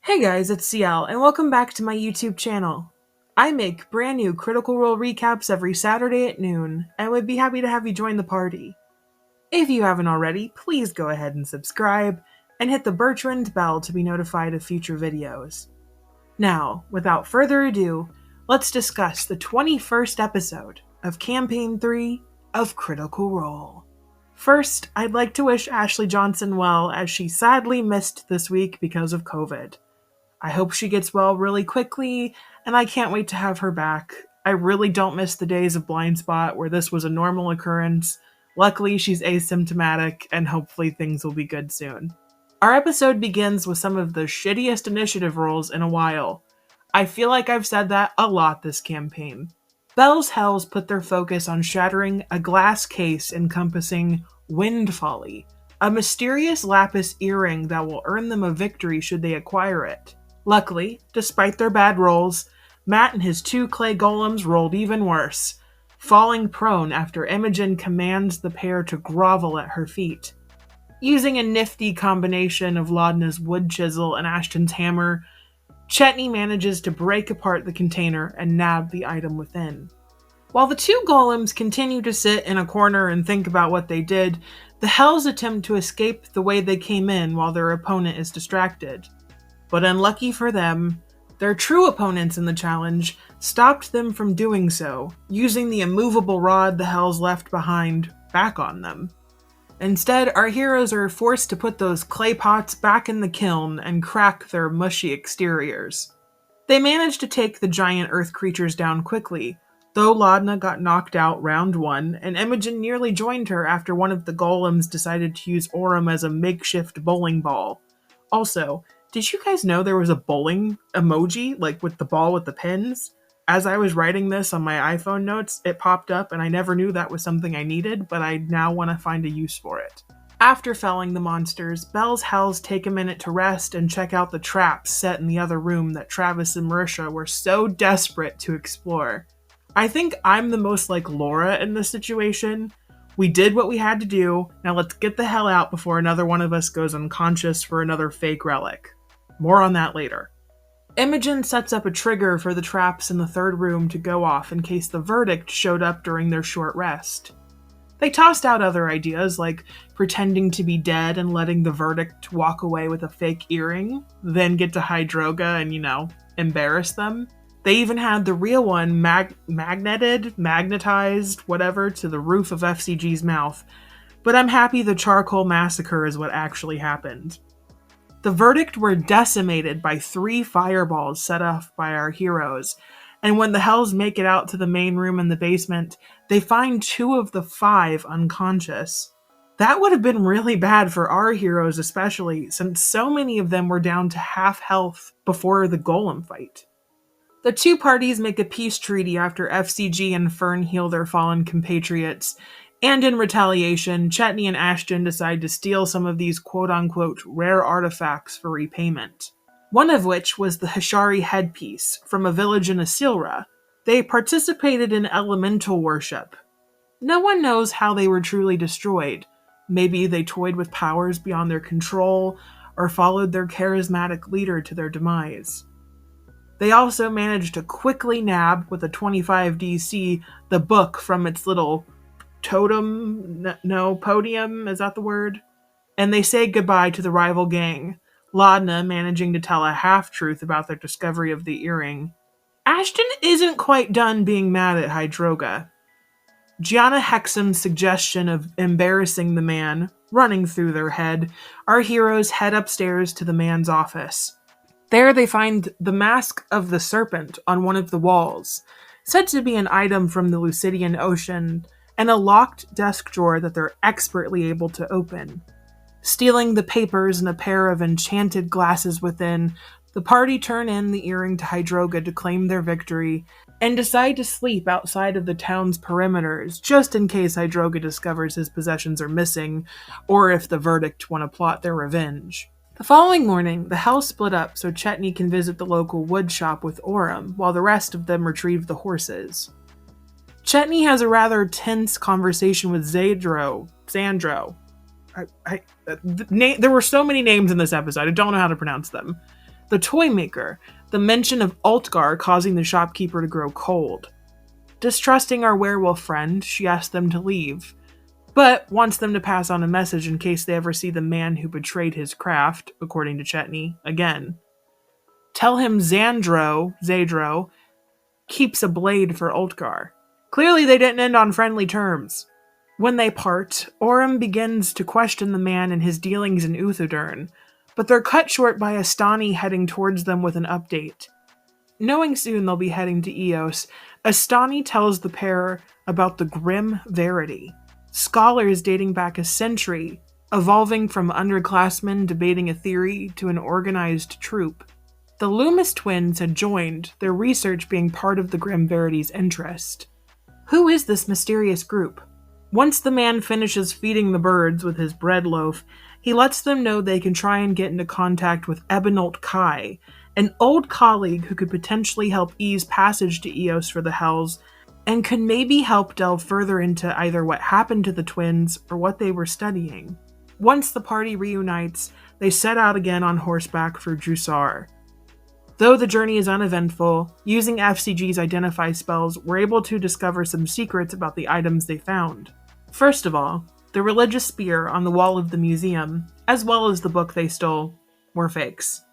Hey guys, it's CL, and welcome back to my YouTube channel. I make brand new Critical Role recaps every Saturday at noon, and would be happy to have you join the party. If you haven't already, please go ahead and subscribe, and hit the Bertrand bell to be notified of future videos. Now, without further ado, let's discuss the 21st episode of Campaign 3 of Critical Role. First, I'd like to wish Ashley Johnson well, as she sadly missed this week because of COVID. I hope she gets well really quickly, and I can't wait to have her back. I really don't miss the days of Blind Spot where this was a normal occurrence. Luckily, she's asymptomatic, and hopefully things will be good soon. Our episode begins with some of the shittiest initiative rolls in a while. I feel like I've said that a lot this campaign. Bell's Hells put their focus on shattering a glass case encompassing Wind Folly, a mysterious lapis earring that will earn them a victory should they acquire it. Luckily, despite their bad rolls, Matt and his two clay golems rolled even worse, falling prone after Imogen commands the pair to grovel at her feet. Using a nifty combination of Laudna's wood chisel and Ashton's hammer, Chetney manages to break apart the container and nab the item within. While the two golems continue to sit in a corner and think about what they did, the Hells attempt to escape the way they came in while their opponent is distracted. But unlucky for them, their true opponents in the challenge stopped them from doing so, using the immovable rod the Hells left behind back on them. Instead, our heroes are forced to put those clay pots back in the kiln and crack their mushy exteriors. They manage to take the giant earth creatures down quickly, though Laudna got knocked out round one, and Imogen nearly joined her after one of the golems decided to use Orem as a makeshift bowling ball. Also, did you guys know there was a bowling emoji, like with the ball with the pins? As I was writing this on my iPhone notes, it popped up and I never knew that was something I needed, but I now want to find a use for it. After felling the monsters, Bell's Hells take a minute to rest and check out the traps set in the other room that Travis and Marisha were so desperate to explore. I think I'm the most like Laura in this situation. We did what we had to do, now let's get the hell out before another one of us goes unconscious for another fake relic. More on that later. Imogen sets up a trigger for the traps in the third room to go off in case the verdict showed up during their short rest. They tossed out other ideas like pretending to be dead and letting the verdict walk away with a fake earring, then get to Hydroga and, embarrass them. They even had the real one magnetized, whatever, to the roof of FCG's mouth. But I'm happy the charcoal massacre is what actually happened. The verdict were decimated by 3 fireballs set off by our heroes, and when the Hells make it out to the main room in the basement, they find 2 of the 5 unconscious. That would have been really bad for our heroes especially, since so many of them were down to half health before the golem fight. The two parties make a peace treaty after FCG and Fearne heal their fallen compatriots, and in retaliation, Chetney and Ashton decide to steal some of these quote-unquote rare artifacts for repayment. One of which was the Hishari headpiece from a village in Asilra. They participated in elemental worship. No one knows how they were truly destroyed. Maybe they toyed with powers beyond their control, or followed their charismatic leader to their demise. They also managed to quickly nab, with a 25 DC, the book from its little podium, is that the word? And they say goodbye to the rival gang, Laudna managing to tell a half-truth about their discovery of the earring. Ashton isn't quite done being mad at Hydroga. Gianna Hexam's suggestion of embarrassing the man, running through their head, our heroes head upstairs to the man's office. There they find the mask of the serpent on one of the walls, said to be an item from the Lucidian Ocean, and a locked desk drawer that they're expertly able to open. Stealing the papers and a pair of enchanted glasses within, the party turn in the earring to Hydroga to claim their victory, and decide to sleep outside of the town's perimeters, just in case Hydroga discovers his possessions are missing, or if the verdict want to plot their revenge. The following morning, the Hells split up so Chetney can visit the local wood shop with Orem, while the rest of them retrieve the horses. Chetney has a rather tense conversation with Sandro. There were so many names in this episode, I don't know how to pronounce them. the toy maker, the mention of Ultgar causing the shopkeeper to grow cold. Distrusting our werewolf friend, she asks them to leave, but wants them to pass on a message in case they ever see the man who betrayed his craft, according to Chetney, again. Tell him Zadro, keeps a blade for Ultgar. Clearly they didn't end on friendly terms. When they part, Orym begins to question the man and his dealings in Uthadurn, but they're cut short by Astani heading towards them with an update. Knowing soon they'll be heading to Eos, Astani tells the pair about the Grim Verity, scholars dating back a century, evolving from underclassmen debating a theory to an organized troupe. The Loomis twins had joined, their research being part of the Grim Verity's interest. Who is this mysterious group? Once the man finishes feeding the birds with his bread loaf, he lets them know they can try and get into contact with Ebenolt Kai, an old colleague who could potentially help ease passage to Eos for the Hells, and could maybe help delve further into either what happened to the twins or what they were studying. Once the party reunites, they set out again on horseback for Drusar. Though the journey is uneventful, using FCG's identify spells, we're able to discover some secrets about the items they found. First of all, the religious spear on the wall of the museum, as well as the book they stole, were fakes.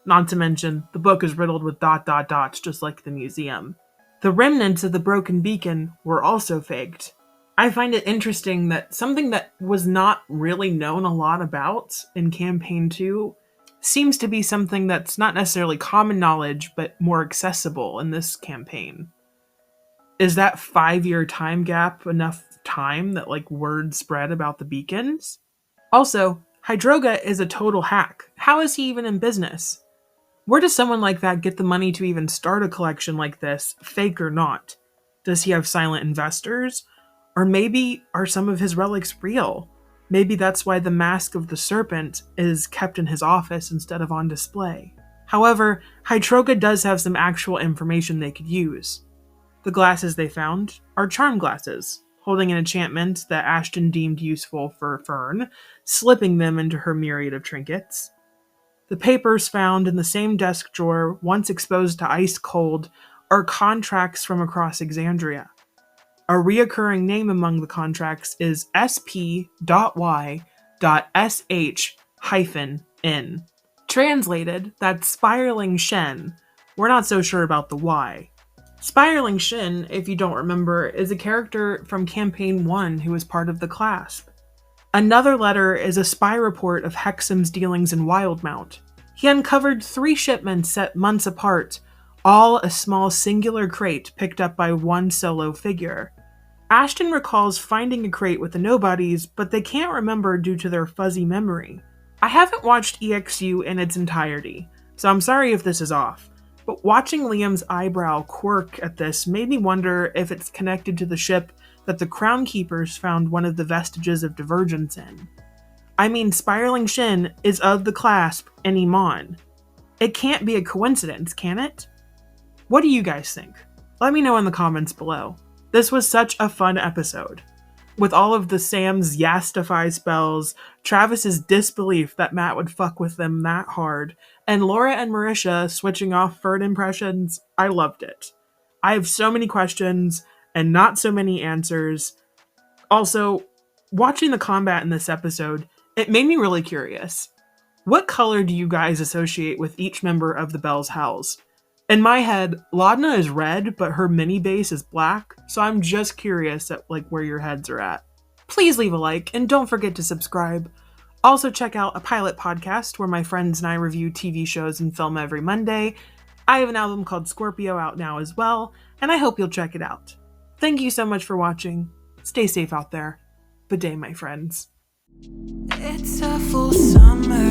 Not to mention, the book is riddled with ... just like the museum. The remnants of the broken beacon were also faked. I find it interesting that something that was not really known a lot about in Campaign 2 seems to be something that's not necessarily common knowledge, but more accessible in this campaign. Is that 5-year time gap enough time that word spread about the beacons? Also, Hydroga is a total hack. How is he even in business? Where does someone like that get the money to even start a collection like this, fake or not? Does he have silent investors? Or maybe are some of his relics real? Maybe that's why the Mask of the Serpent is kept in his office instead of on display. However, Hydroga does have some actual information they could use. The glasses they found are charm glasses, holding an enchantment that Ashton deemed useful for Fearne, slipping them into her myriad of trinkets. The papers found in the same desk drawer, once exposed to ice cold, are contracts from across Exandria. A reoccurring name among the contracts is sp.y.sh-n. Translated, that's Spiraling Shen. We're not so sure about the Y. Spiraling Shen, if you don't remember, is a character from Campaign 1 who was part of the Clasp. Another letter is a spy report of Hexam's dealings in Wildmount. He uncovered 3 shipments set months apart, all a small singular crate picked up by one solo figure. Ashton recalls finding a crate with the nobodies, but they can't remember due to their fuzzy memory. I haven't watched EXU in its entirety, so I'm sorry if this is off, but watching Liam's eyebrow quirk at this made me wonder if it's connected to the ship that the Crown Keepers found one of the vestiges of divergence in. I mean, Spiraling Shin is of the Clasp and Iman. It can't be a coincidence, can it? What do you guys think? Let me know in the comments below. This was such a fun episode. With all of the Sam's Yastify spells, Travis's disbelief that Matt would fuck with them that hard, and Laura and Marisha switching off Fearne impressions, I loved it. I have so many questions and not so many answers. Also, watching the combat in this episode, it made me really curious. What color do you guys associate with each member of the Bell's Hells? In my head, Laudna is red, but her mini base is black, so I'm just curious at where your heads are at. Please leave a like, and don't forget to subscribe. Also check out A Pilot Podcast, where my friends and I review TV shows and film every Monday. I have an album called Scorpio out now as well, and I hope you'll check it out. Thank you so much for watching. Stay safe out there. Bidet, my friends. It's a full summer.